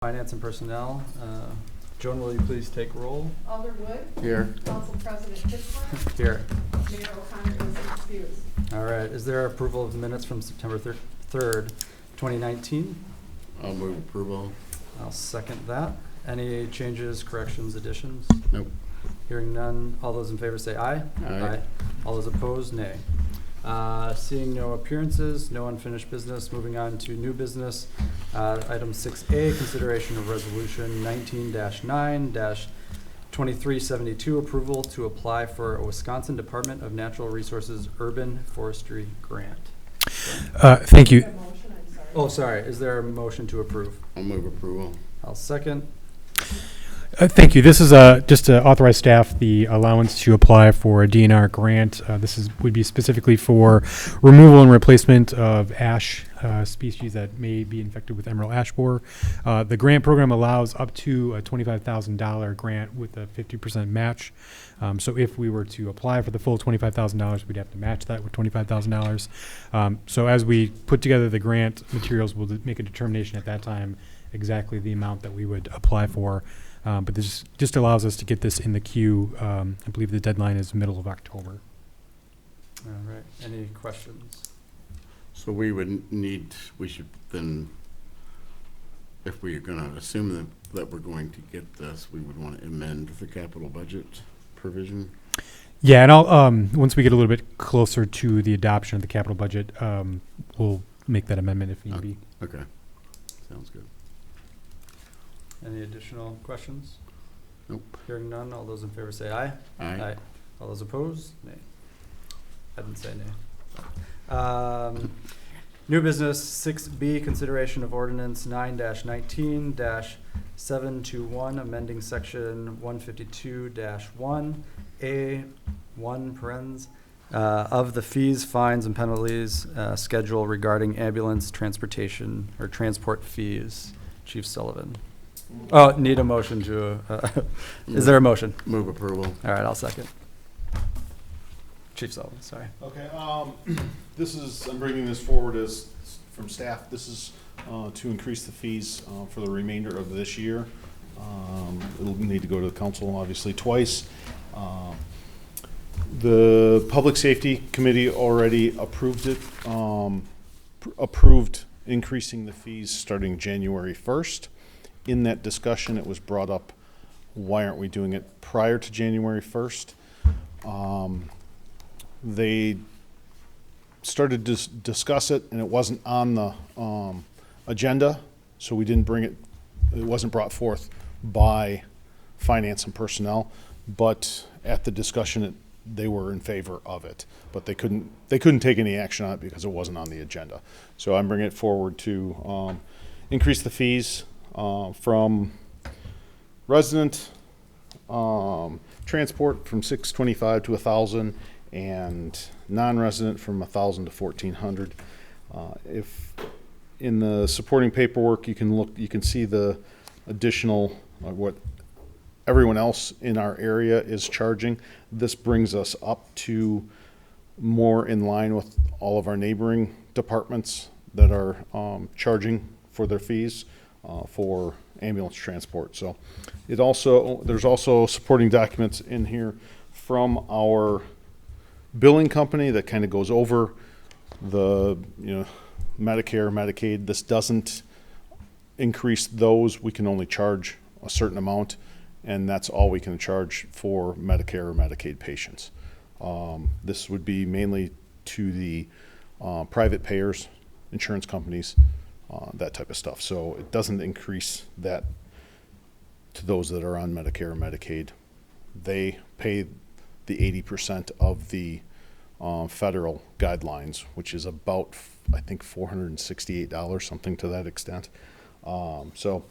Finance and Personnel. Joan, will you please take roll? Alder Wood. Here. Council President Fitzler. Here. Mayor O'Connor is excused. All right. Is there approval of the minutes from September 3rd, 2019? I'll move approval. I'll second that. Any changes, corrections, additions? Nope. Hearing none. All those in favor say aye. Aye. All those opposed, nay. Seeing no appearances, no unfinished business, moving on to new business. Item 6A, consideration of resolution 19-9-2372, approval to apply for a Wisconsin Department of Natural Resources Urban Forestry Grant. Thank you. Oh, sorry. Is there a motion to approve? I'll move approval. I'll second. Thank you. This is just to authorize staff the allowance to apply for a DNR grant. This would be specifically for removal and replacement of ash species that may be infected with emerald ash borer. The grant program allows up to a $25,000 grant with a 50% match. So if we were to apply for the full $25,000, we'd have to match that with $25,000. So as we put together the grant materials, we'll make a determination at that time exactly the amount that we would apply for. But this just allows us to get this in the queue. I believe the deadline is middle of October. All right. Any questions? So we should then, if we're going to assume that we're going to get this, we would want to amend the capital budget provision. Yeah, and I'll once we get a little bit closer to the adoption of the capital budget, we'll make that amendment if need be. Okay. Sounds good. Any additional questions? Nope. Hearing none. All those in favor say aye. Aye. All those opposed? Nay. I didn't say nay. New business 6B, consideration of ordinance 9-19-721, amending section 152-1A1 parens of the fees, fines, and penalties schedule regarding ambulance transportation or transport fees. Chief Sullivan. Oh, need a motion to, is there a motion? Move approval. All right, I'll second. Chief Sullivan, sorry. Okay, I'm bringing this forward from staff. This is to increase the fees for the remainder of this year. It'll need to go to the council, obviously, twice. The Public Safety Committee already approved it, approved increasing the fees starting January 1st. In that discussion, it was brought up, why aren't we doing it prior to January 1st? They started to discuss it, and it wasn't on the agenda, so we didn't bring it. It wasn't brought forth by Finance and Personnel, but at the discussion, they were in favor of it, but they couldn't take any action on it because it wasn't on the agenda. So I'm bringing it forward to increase the fees from resident transport from $625 to $1,000, and non-resident from $1,000 to $1,400. If in the supporting paperwork, you can see the additional what everyone else in our area is charging. This brings us up to more in line with all of our neighboring departments that are charging for their fees for ambulance transport. So there's also supporting documents in here from our billing company that kind of goes over the Medicare, Medicaid. This doesn't increase those. We can only charge a certain amount, and that's all we can charge for Medicare or Medicaid patients. This would be mainly to the private payers, insurance companies, that type of stuff. So it doesn't increase that to those that are on Medicare or Medicaid. They pay the 80% of the federal guidelines, which is about, I think, $468, something to that extent. So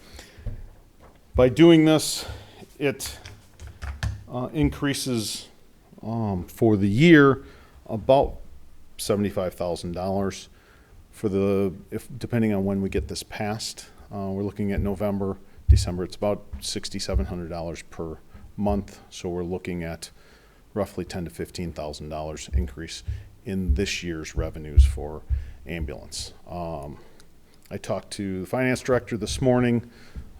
by doing this, it increases for the year about $75,000. Depending on when we get this passed, we're looking at November, December. It's about $6,700 per month. So we're looking at roughly $10,000 to $15,000 increase in this year's revenues for ambulance. I talked to the finance director this morning.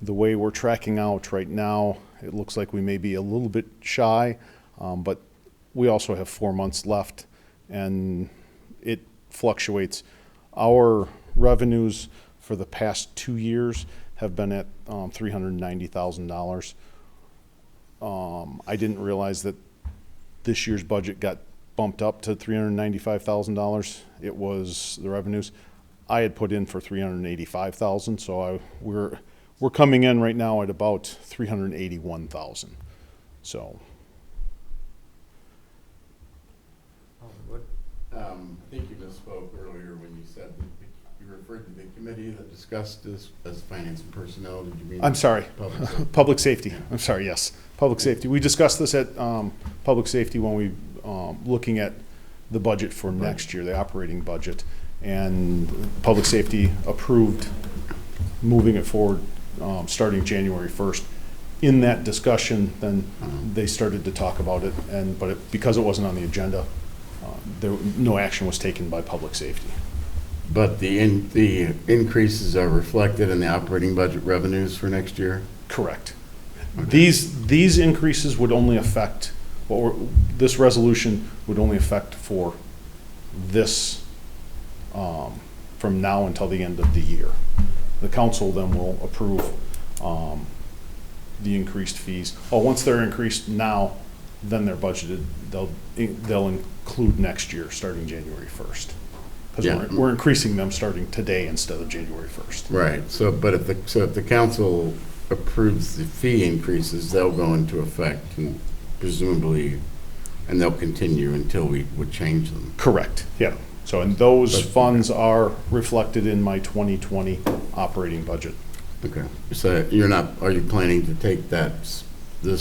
the way we're tracking out right now, it looks like we may be a little bit shy, but we also have 4 months left, and it fluctuates. Our revenues for the past 2 years have been at $390,000. I didn't realize that this year's budget got bumped up to $395,000. It was the revenues. I had put in for $385,000, so we're coming in right now at about $381,000. So I think you misspoke earlier when you said that you referred to the committee that discussed this as finance and personnel. Did you mean? I'm sorry, Public safety? public safety. I'm sorry, yes, public safety. We discussed this at public safety when we looking at the budget for next year, the operating budget, and public safety approved moving it forward starting January 1st. In that discussion, then they started to talk about it, but because it wasn't on the agenda, no action was taken by public safety. But the increases are reflected in the operating budget revenues for next year? Correct. Okay. These increases would only affect, this resolution would only affect for this, from now until the end of the year. The council then will approve the increased fees. Once they're increased now, then they're budgeted, they'll include next year, starting January 1st. Because Yeah. we're increasing them starting today instead of January 1st. Right, so, but if the council approves the fee increases, they'll go into effect and presumably, and they'll continue until we would change them. Correct, yeah. So, and those But- funds are reflected in my 2020 operating budget. Okay, so are you planning to take this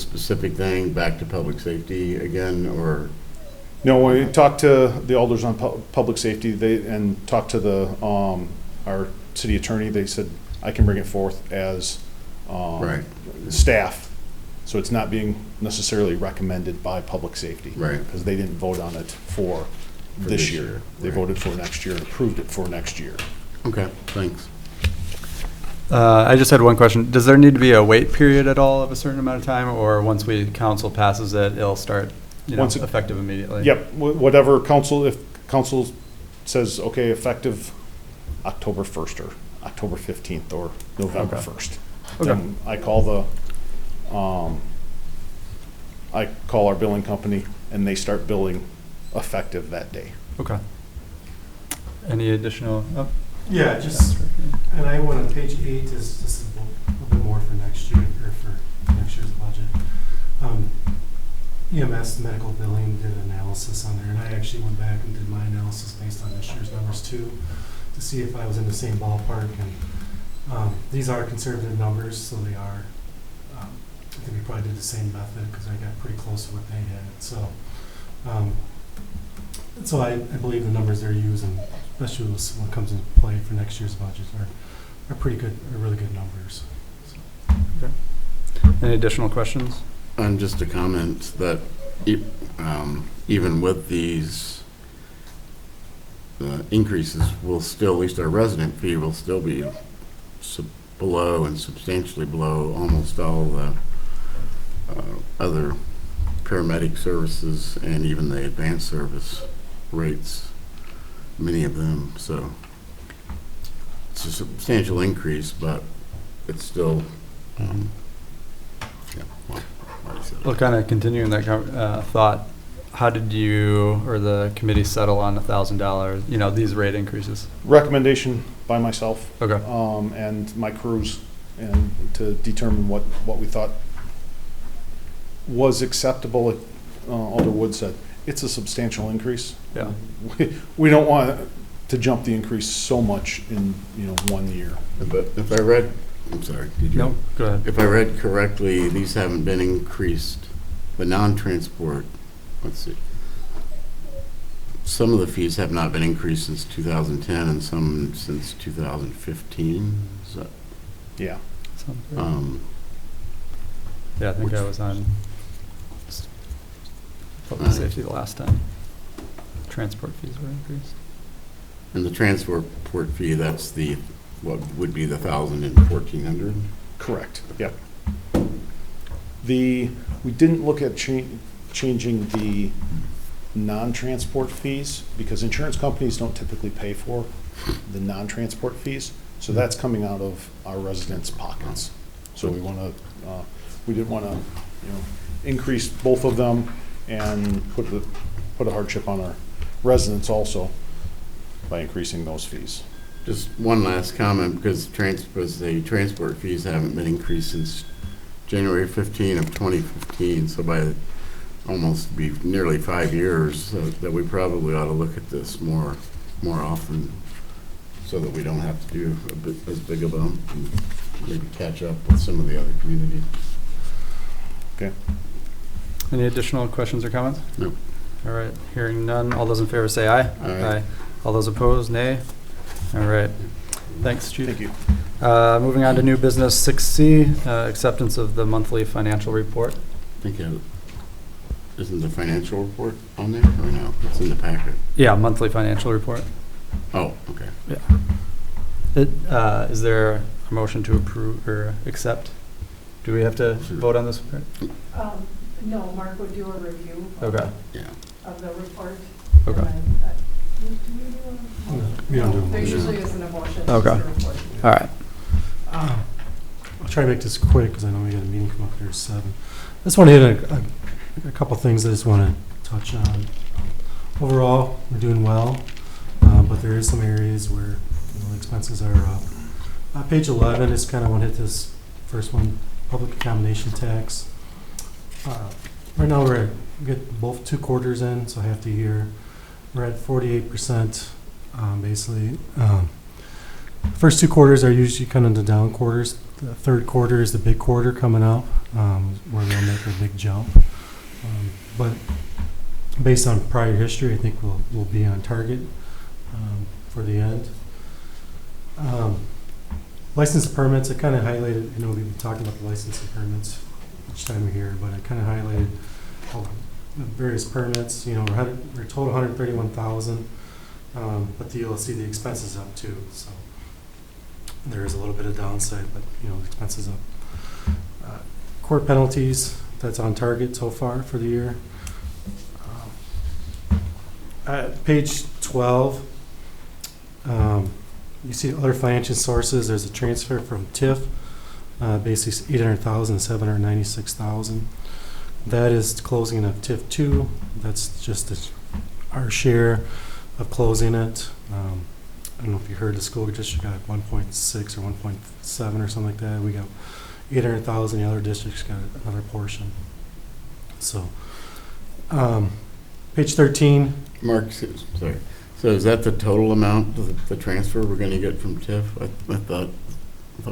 specific thing back to public safety again, or? No, when we talked to the alders on public safety, and talked to our city attorney, they said, I can bring it forth as Right. staff. So it's not being necessarily recommended by public safety. Right. Because they didn't vote on it for For this this year. year, They right. voted for next year and approved it for next year. Okay, thanks. I just had one question. Does there need to be a wait period at all of a certain amount of time, or once council passes it, it'll start, Once it- effective immediately? Yep, whatever council, if council says, okay, effective October 1st or October 15th or November Okay. 1st. Okay. Then I call our billing company and they start billing effective that day. Okay. Any additional? Oh, Yeah, just, and I went on page 8 is just a little bit more for next year, or for next year's budget. EMS medical billing did analysis on there, and I actually went back and did my analysis based on this year's numbers too, to see if I was in the same ballpark, and these are conservative numbers, so they are, I think we probably did the same method, because I got pretty close to what they had, so. So I believe the numbers they're using, especially when it comes into play for next year's budget, are pretty good, are really good numbers. So. Any additional questions? And just a comment that even with these increases, we'll still, at least our resident fee will still be below and substantially below almost all the other paramedic services and even the advanced service rates, many of them. So it's a substantial increase, but it's still, yeah, well, already said it. Well, kind of continuing that thought, how did you or the committee settle on $1,000, these rate increases? Recommendation by myself Okay. and my crews, and to determine what we thought was acceptable. Alder Wood said, it's a substantial increase. Yeah. We don't want to jump the increase so much in, 1 year. But if I read, I'm sorry, did you? No, go ahead. If I read correctly, these haven't been increased, the non-transport, let's see. Some of the fees have not been increased since 2010 and some since 2015. Is that, Yeah. Sounds good. Yeah, I think I was on public safety the last time. Transport fees were increased. and the transport fee, that's what would be the 1,000 and 1,400? Correct, yep. We didn't look at changing the non-transport fees, because insurance companies don't typically pay for the non-transport fees, so that's coming out of our residents' pockets. So we didn't wanna, increase both of them and put a hardship on our residents also by increasing those fees. Just one last comment, because the transport fees haven't been increased since January 15 of 2015, so by almost be nearly 5 years, that we probably ought to look at this more often, so that we don't have to do as big a bump and maybe catch up with some of the other communities. Okay. Any additional questions or comments? No. All right, hearing none. All those in favor say aye. Aye. All those opposed, nay. All right. Thanks, Chief. Thank you. Moving on to new business 6C, acceptance of the monthly financial report. I think isn't the financial report on there, or no? It's in the packet. Yeah, monthly financial report. Oh, okay. Is there a motion to approve or accept? Do we have to vote on this? No, Mark would do a review. Okay. Yeah. Of the report. Okay. And then, do we do a? No, we don't do a There motion. usually isn't a motion. it's Okay. just a report. All right. I'll try to make this quick because I know we got a meeting come up here at 7. I just want to hit a couple things I just want to touch on. Overall, we're doing well, but there is some areas where expenses are up. Page 11 is kind of want to hit this first one, public accommodation tax. Right now we get both 2 quarters in, so half the year. We're at 48%, basically. First 2 quarters are usually kind of the down quarters. The third quarter is the big quarter coming up, where they'll make a big jump. But based on prior history, I think we'll be on target for the end. License permits, I kind of highlighted, we've been talking about the license and permits each time we're here, but I kind of highlighted all the various permits. We're total 131,000, but you'll see the expenses up too. So there is a little bit of downside, but the expenses up. Court penalties, that's on target so far for the year. Page 12. You see other financial sources. There's a transfer from TIF, basically 800,000, 796,000. That is closing of TIF 2. That's just our share of closing it. I don't know if you heard the school district got 1.6 or 1.7 or something like that. We got 800,000. The other districts got another portion. So, page 13. Mark, sorry. So is that the total amount of the transfer we're going to get from TIF? I thought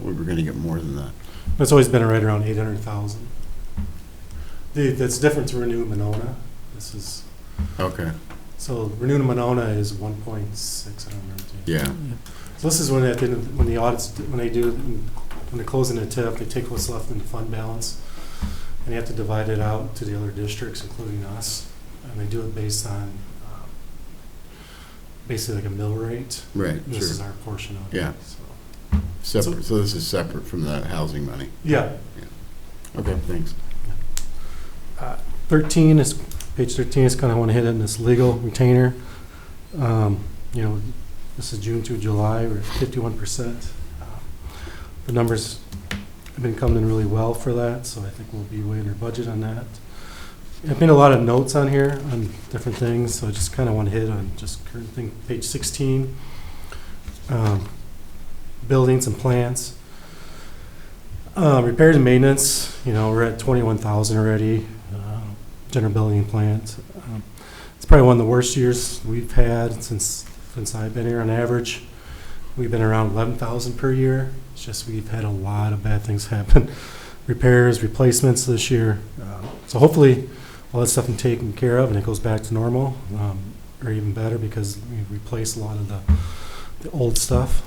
we were going to get more than that. It's always been right around 800,000. That's different to Renew Monona. This is Okay. so Renew Monona is 1.6. I don't remember. Yeah. So this is when the audits when they're closing a TIF, they take what's left in the fund balance, and they have to divide it out to the other districts, including us, and they do it based on basically like a mill rate. Right. This Sure. is our portion of it. Yeah. So, Separate. So this is separate from the housing money. yeah. Okay. Thanks. 13 is page 13 is kind of want to hit it in this legal retainer. This is June to July. We're at 51%. The numbers have been coming in really well for that, so I think we'll be way under budget on that. I've made a lot of notes on here on different things, so I just kind of want to hit on just current thing. Page 16, buildings and plants. Repairs and maintenance, we're at 21,000 already. General building and plant. It's probably one of the worst years we've had since I've been here. On average, we've been around 11,000 per year. It's just we've had a lot of bad things happen. Repairs, replacements this year. So hopefully all that stuff is taken care of and it goes back to normal, or even better, because we replace a lot of the old stuff.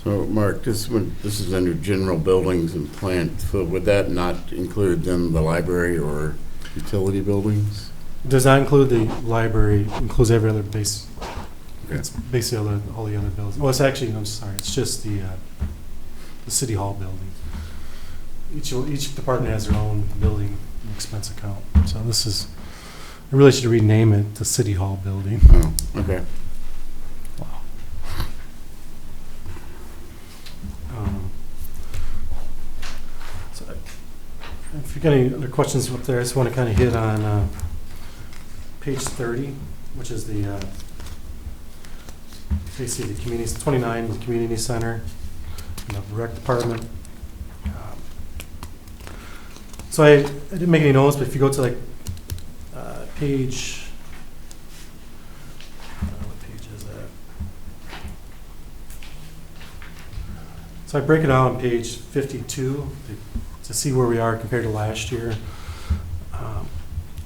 So Mark, this is under general buildings and plant. So would that not include then the library or utility buildings? Does not include the library, includes every other base. Okay. It's basically all the other buildings. Well, it's actually, I'm sorry, it's just the the city hall building. Each department has their own building expense account. So this is, I really should rename it the city hall building. Oh, okay. So if you got any other questions up there, I just want to kind of hit on page 30, which is the basically the community, 29, the community center, the rec department. So I didn't make any notes, but if you go to like page, what page is that? So I break it out on page 52 to see where we are compared to last year.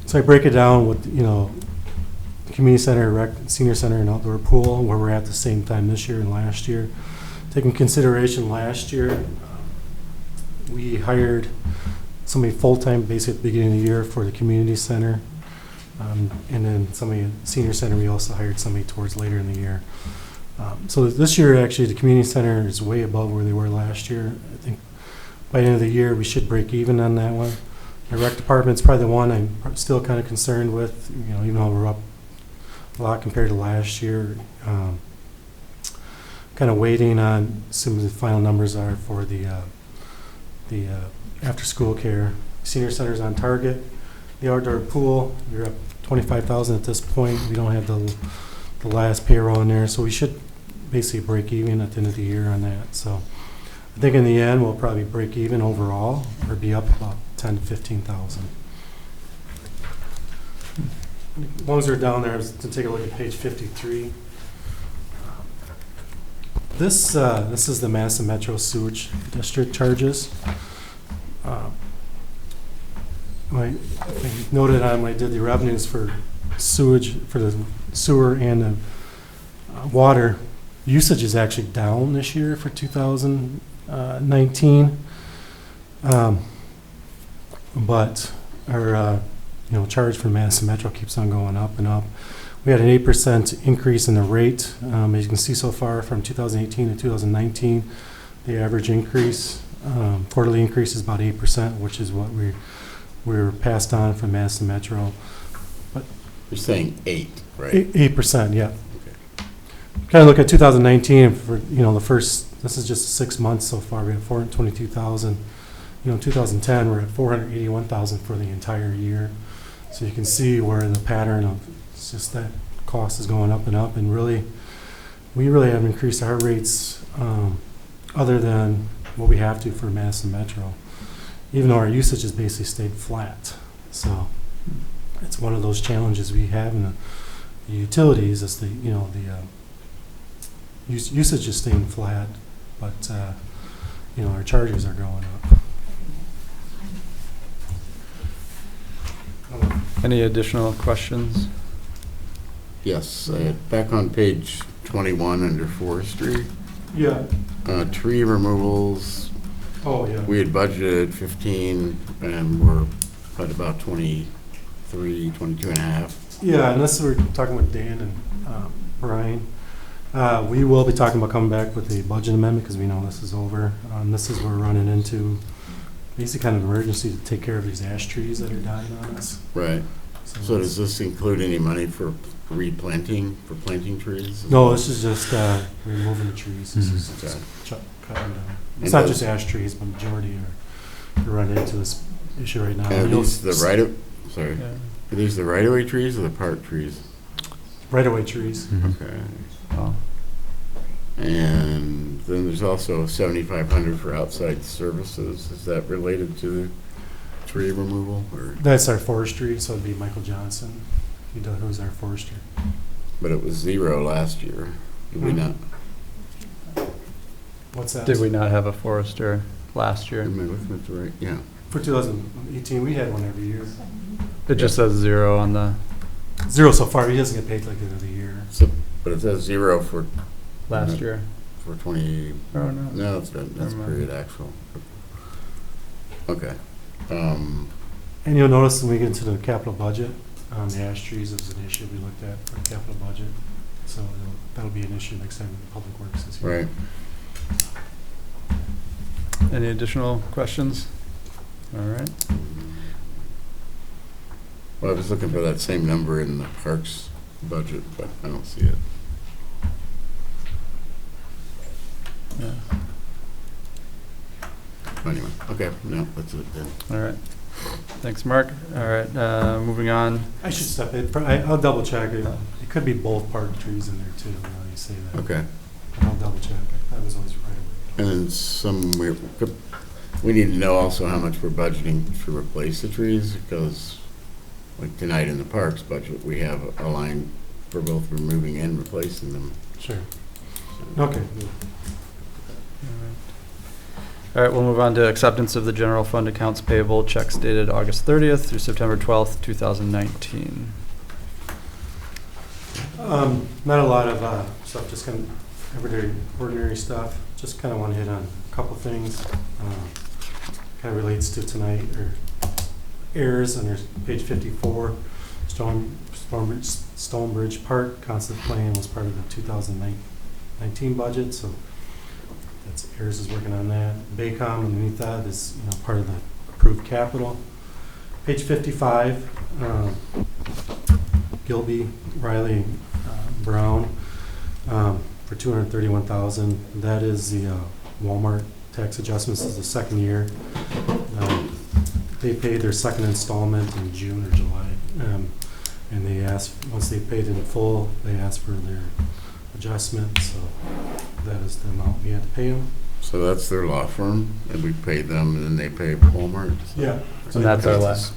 So I break it down with, the community center, rec, senior center, and outdoor pool, where we're at the same time this year and last year. Taking consideration last year, we hired somebody full-time basically at the beginning of the year for the community center. And then somebody at senior center, we also hired somebody towards later in the year. So this year, actually, the community center is way above where they were last year. I think by the end of the year, we should break even on that one. The rec department's probably the one I'm still kind of concerned with, even though we're up a lot compared to last year. Kind of waiting on some of the final numbers are for the after-school care. Senior center's on target. The outdoor pool, you're up 25,000 at this point. We don't have the last payroll in there, so we should basically break even at the end of the year on that. So I think in the end, we'll probably break even overall, or be up about 10 to 15,000. As long as we're down there, to take a look at page 53. This is the Madison Metro Sewage District charges. I noted on when I did the revenues for sewage, for the sewer and the water, usage is actually down this year for 2019. But our charge for Madison Metro keeps on going up and up. We had an 8% increase in the rate. As you can see so far from 2018 to 2019, the average increase, quarterly increase is about 8%, which is what we were passed on from Madison Metro. But You're saying 8, right? 8%, yeah. Okay. Kind of look at 2019 for, the first, this is just 6 months so far. We have 422,000. In 2010, we're at 481,000 for the entire year. So you can see where the pattern of it's just that cost is going up, and really, we really haven't increased our rates other than what we have to for Madison Metro, even though our usage has basically stayed flat. So it's one of those challenges we have in the utilities is the usage is staying flat, but our charges are going up. Any additional questions? Yes, back on page 21 under forestry, Yeah. tree removals, Oh, yeah. we had budgeted 15 and we're at about 23, 22 and a half. Yeah, and this we're talking with Dan and Brian. We will be talking about coming back with the budget amendment because we know this is over. This is where we're running into basically kind of emergency to take care of these ash trees that are dying on us. Right. So does this include any money for replanting, for planting trees? No, this is just removing the trees. This is Okay. just cutting down. And It's not does- just ash trees, but majority are running into this issue right now. And are You'll these the s- right of, sorry, are these the right-of-way trees or the park trees? right-of-way trees. Okay. Oh, And then there's also 7,500 for outside services. Is that related to the tree removal or? That's our forestry, so it'd be Michael Johnson. Who's our forester. But it was 0 last year. Did we not? What's that? did we not have a forester last year? Am I looking at the right? Yeah. For 2018, we had one every year. It just says 0 on the 0 so far. He doesn't get paid like the end of the year. So, but it says 0 for last year. 20, Oh, no. no, it's not, that's Never mind. period actual. Okay. And you'll notice when we get into the capital budget, the ash trees is an issue we looked at for the capital budget. So that'll be an issue next time Public Works is here. Right. Any additional questions? All right. Well, I was looking for that same number in the parks budget, but I don't see it. Yeah. Anyway, okay, no, that's it then. All right. Thanks, Mark. All right, moving on. I should step in. I'll double check it. It could be both park trees in there too, now you say that. Okay. I'll double check. I was always right away. And then we need to know also how much we're budgeting to replace the trees, because like tonight in the parks budget, we have a line for both removing and replacing them. Sure. Okay. All right, we'll move on to acceptance of the general fund accounts payable checks dated August 30th through September 12th, 2019. Not a lot of stuff, just kind of everyday, ordinary stuff. Just kind of want to hit on a couple things. Kind of relates to tonight, or errors under page 54. Stonebridge Park concept plan was part of the 2019 budget, so that's errors is working on that. Baycom underneath that is part of the approved capital. Page 55, Gilby, Riley, Brown, for $231,000. That is the Walmart tax adjustments. This is the second year. They paid their second installment in June or July, and they asked, once they paid in full, they asked for their adjustment. So that is the amount we had to pay them. So that's their law firm, and we pay them, and then they pay Walmart. Yeah. And that's our last.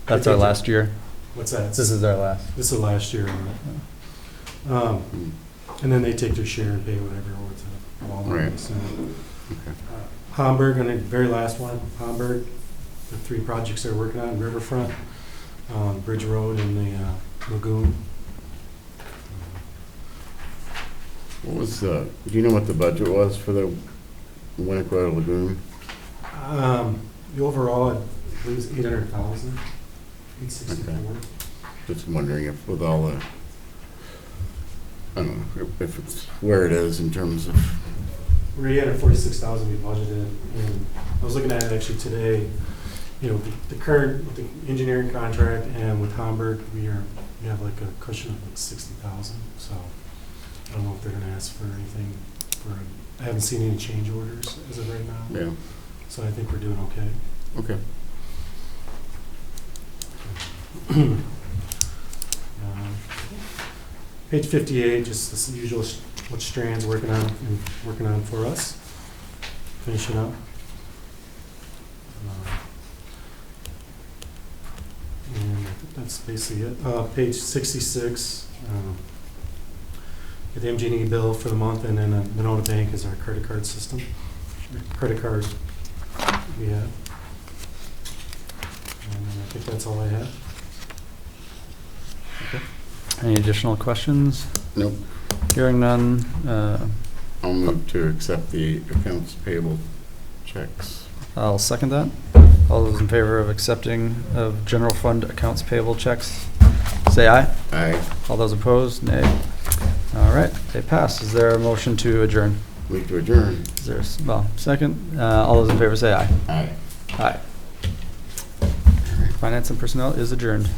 That's our last year. What's that? This is our last. This is last year. And then they take their share and pay whatever over to Walmart. Right. So, Okay. Hamburg, and the very last one, Hamburg, the 3 projects they're working on, Riverfront, Bridge Road, and the Lagoon. What was do you know what the budget was for the Winnequa Lagoon? The overall, I believe it's 800,000, 864. Just wondering if with all the, I don't know, if it's where it is in terms of, We're 846,000 we budgeted, and I was looking at it actually today. The current with the engineering contract and with Hamburg, we have like a cushion of like 60,000. So I don't know if they're going to ask for anything. I haven't seen any change orders as of right now. yeah, So I think we're doing okay. okay. Page 58, just the usual what Strand's working on for us. Finishing up. And I think that's basically it. Page 66, get the MG&E bill for the month, and then Monona Bank is our credit card system. Credit card we have. And I think that's all I have. Any additional questions? Nope. Hearing none. I'll move to accept the accounts payable checks. I'll second that. All those in favor of accepting of general fund accounts payable checks, say aye. Aye. All those opposed, nay. All right, they pass. Is there a motion to adjourn? Move to adjourn. Is there, second? All those in favor say aye. Aye. Aye. Finance and Personnel is adjourned.